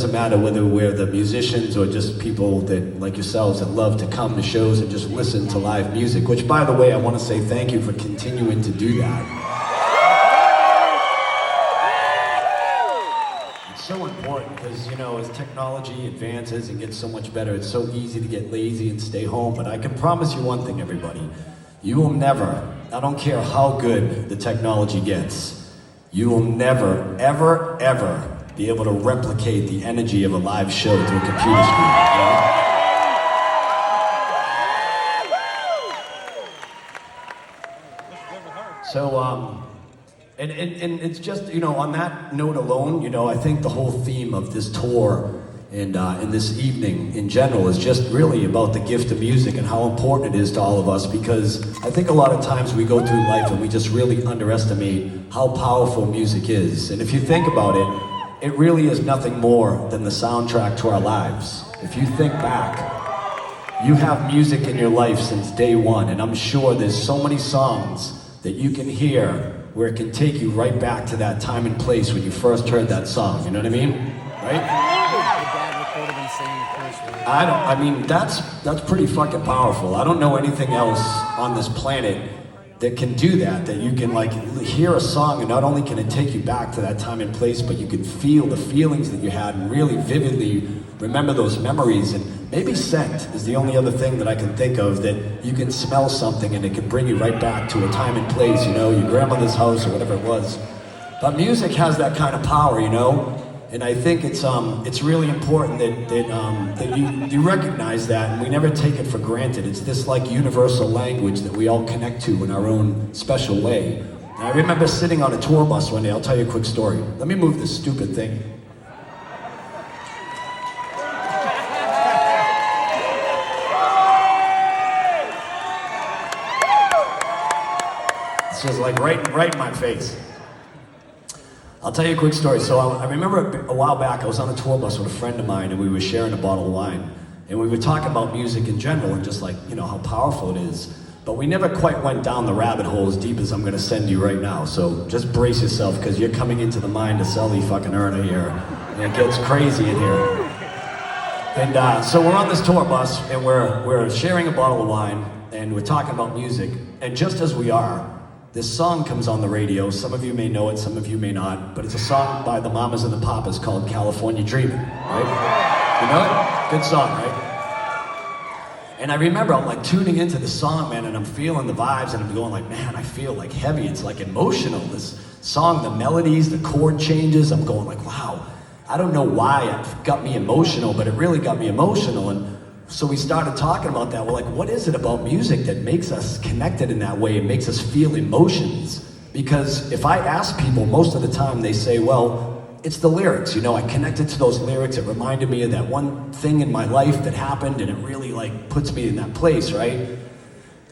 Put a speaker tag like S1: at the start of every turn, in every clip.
S1: Doesn't matter whether we're the musicians or just people that, like yourselves, that love to come to shows and just listen to live music, which, by the way, I want to say thank you for continuing to do that. It's so important because, you know, as technology advances and gets so much better, it's so easy to get lazy and stay home. But I can promise you one thing, everybody. You will never, I don't care how good the technology gets, you will never, ever, ever be able to replicate the energy of a live show through a computer screen. You know? So, and it's just, you know, on that note alone, you know, I think the whole theme of this tour and this evening in general is just really about the gift of music and how important it is to all of us, because I think a lot of times we go through life and we just really underestimate how powerful music is. And if you think about it, it really is nothing more than the soundtrack to our lives. If you think back, you have music in your life since day one, and I'm sure there's so many songs that you can hear where it can take you right back to that time and place when you first heard that song, you know what I mean? Right? I mean, that's pretty fucking powerful. I don't know anything else on this planet that can do that you can like hear a song and not only can it take you back to that time and place, but you can feel the feelings that you had and really vividly remember those memories. And maybe scent is the only other thing that I can think of that you can smell something and it can bring you right back to a time and place, you know, your grandmother's house or whatever it was. But music has that kind of power, you know? And I think it's really important that you recognize that, and we never take it for granted. It's this like universal language that we all connect to in our own special way. And I remember sitting on a tour bus one day. I'll tell you a quick story. Let me move this stupid thing. It's just like right in my face. I'll tell you a quick story. So I remember a while back, I was on a tour bus with a friend of mine, and we were sharing a bottle of wine. And we were talking about music in general and just like, you know, how powerful it is. But we never quite went down the rabbit hole as deep as I'm going to send you right now. So just brace yourself, because you're coming into the mind of Sully fucking Erna here. And it gets crazy in here. And so we're on this tour bus, and we're sharing a bottle of wine, and we're talking about music. And just as we are, this song comes on the radio. Some of you may know it, some of you may not, but it's a song by the Mamas and the Papas called California Dreamin', right? You know it? Good song, right? And I remember I'm like tuning into the song, man, and I'm feeling the vibes, and I'm going like, man, I feel like heavy. It's like emotional, this song, the melodies, the chord changes. I'm going like, wow, I don't know why it got me emotional, but it really got me emotional. And so we started talking about that. We're like, what is it about music that makes us connected in that way? It makes us feel emotions. Because if I ask people, most of the time they say, well, it's the lyrics. You know, I connected to those lyrics. It reminded me of that one thing in my life that happened, and it really like puts me in that place, right?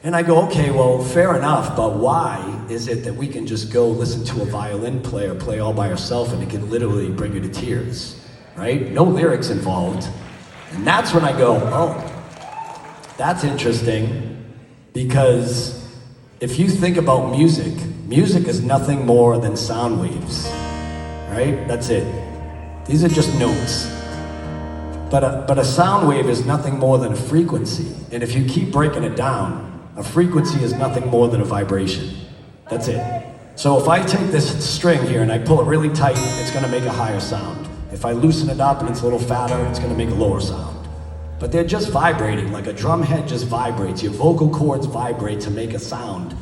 S1: And I go, okay, well, fair enough, but why is it that we can just go listen to a violin player play all by herself and it can literally bring you to tears, right? No lyrics involved. And that's when I go, oh, that's interesting, because if you think about music, music is nothing more than sound waves, right? That's it. These are just notes. But a sound wave is nothing more than a frequency. And if you keep breaking it down, a frequency is nothing more than a vibration. That's it. So if I take this string here and I pull it really tight, it's gonna make a higher sound. If I loosen it up and it's a little fatter, it's gonna make a lower sound. But they're just vibrating, like a drum head just vibrates. Your vocal cords vibrate to make a sound.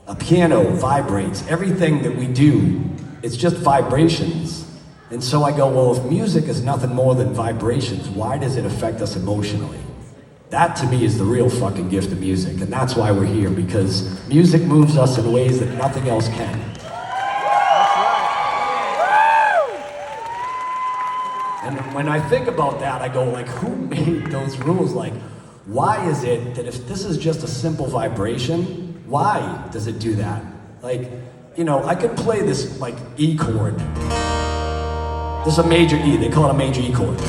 S1: A piano vibrates. Everything that we do, it's just vibrations. And so I go, well, if music is nothing more than vibrations, why does it affect us emotionally? That to me is the real fucking gift of music, and that's why we're here, because music moves us in ways that nothing else can. And when I think about that, I go like, who made those rules? Like, why is it that if this is just a simple vibration, why does it do that? Like, you know, I could play this like E chord. This is a major E, they call it a major E chord.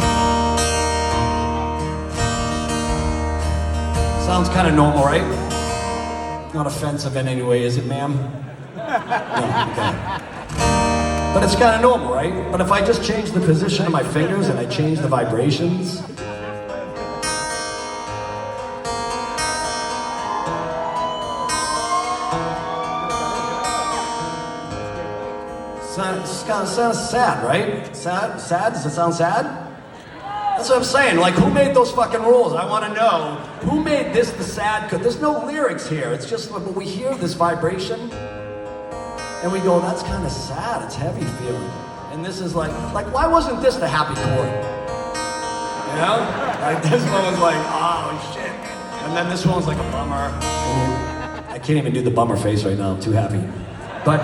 S1: Sounds kind of normal, right? Not offensive in any way, is it, ma'am? No, okay. But it's kind of normal, right? But if I just change the position of my fingers and I change the vibrations, it's kind of sounds sad, right? Sad? Sad? Does it sound sad? That's what I'm saying. Like, who made those fucking rules? I want to know who made this the sad. Because there's no lyrics here. It's just when we hear this vibration, and we go, "That's kind of sad. It's heavy feeling." And this is like, why wasn't this the happy chord? You know? Like this one was like, "Oh shit," and then this one was like a bummer. Ooh, I can't even do the bummer face right now. I'm too happy. But.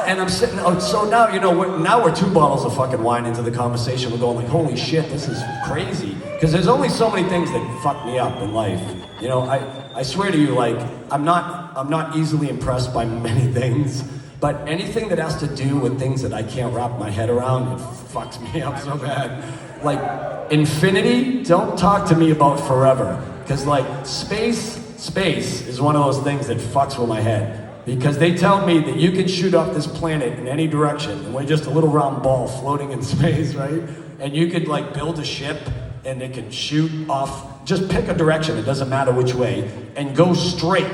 S1: And I'm sitting, so now, you know, now we're 2 bottles of fucking wine into the conversation. We're going like, holy shit, this is crazy. Because there's only so many things that fuck me up in life. You know, I swear to you, like, I'm not easily impressed by many things, but anything that has to do with things that I can't wrap my head around, it fucks me up so bad. Like, infinity, don't talk to me about forever. Because like, space is one of those things that fucks with my head. Because they tell me that you can shoot off this planet in any direction, and we're just a little round ball floating in space, right? And you could like build a ship, and it can shoot off, just pick a direction, it doesn't matter which way, and go straight.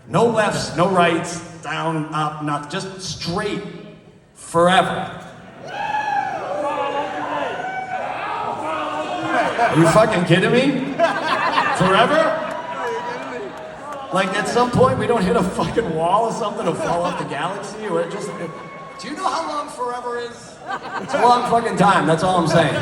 S1: No lefts, no rights, down, up, not, just straight, forever. Are you fucking kidding me? Forever? Like at some point we don't hit a fucking wall or something or fall off the galaxy or just... Do you know how long forever is? It's a long fucking time, that's all I'm saying.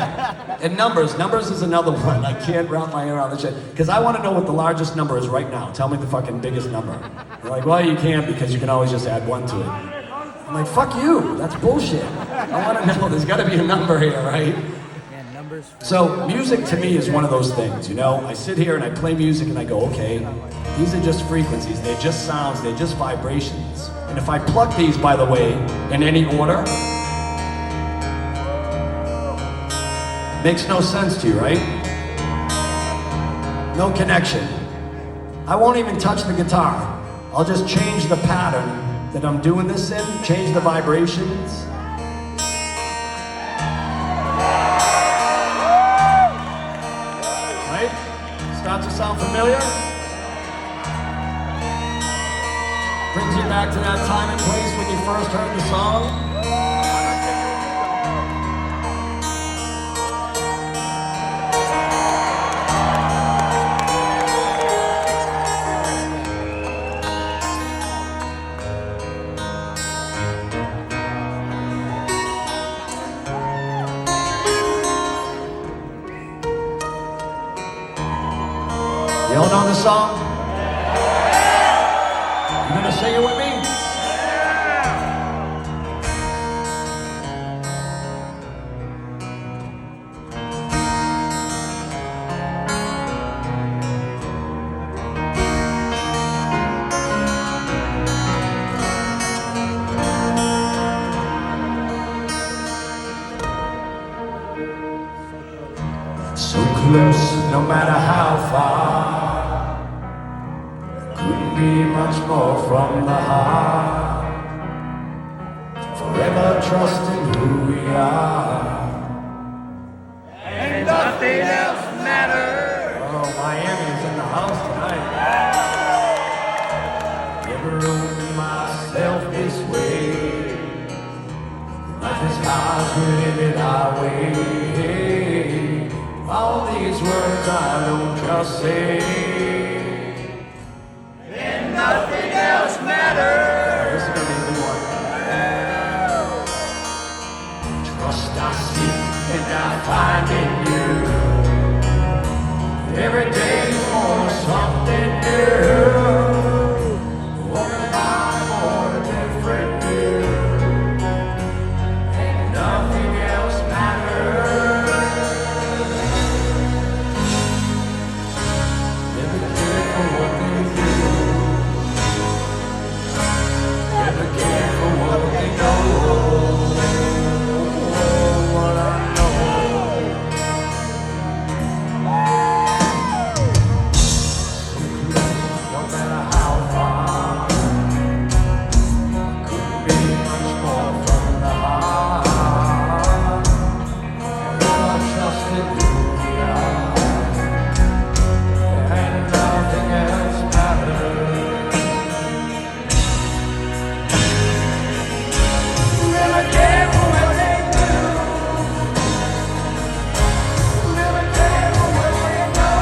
S1: And numbers is another one. I can't wrap my head around this shit. Because I want to know what the largest number is right now. Tell me the fucking biggest number. They're like, well, you can't because you can always just add 1 to it. I'm like, fuck you, that's bullshit. I want to know, there's got to be a number here, right? So music to me is one of those things, you know? I sit here and I play music and I go, okay, these are just frequencies, they're just sounds, they're just vibrations. And if I pluck these, by the way, in any order, makes no sense to you, right? No connection. I won't even touch the guitar. I'll just change the pattern that I'm doing this in, change the vibrations. Start to sound familiar? Brings you back to that time and place when you first heard the song? You all know this song? You gonna sing it with me? So close, no matter how far. Couldn't be much more from the heart. Forever trusting who we are. And nothing else matters. Oh, Miami's in the house tonight. Never owned myself this way. Life is hard, we live it our way. All these words I don't just say. Nothing else matters. This is gonna be a good one. Trust I seek and I find in you. Every day for something new. What am I for a different view? And nothing else matters. Never care for what they do. Never care for what they know. What I know. trusted who we are, and nothing else matters. Never care for what they do. Never care for what they know.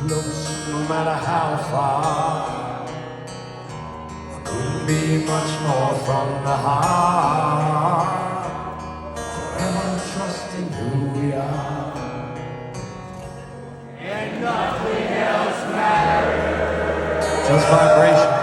S1: Close, no matter how far. I couldn't be much more from the heart. Forever trusting who we are, and nothing else matters. Just vibration.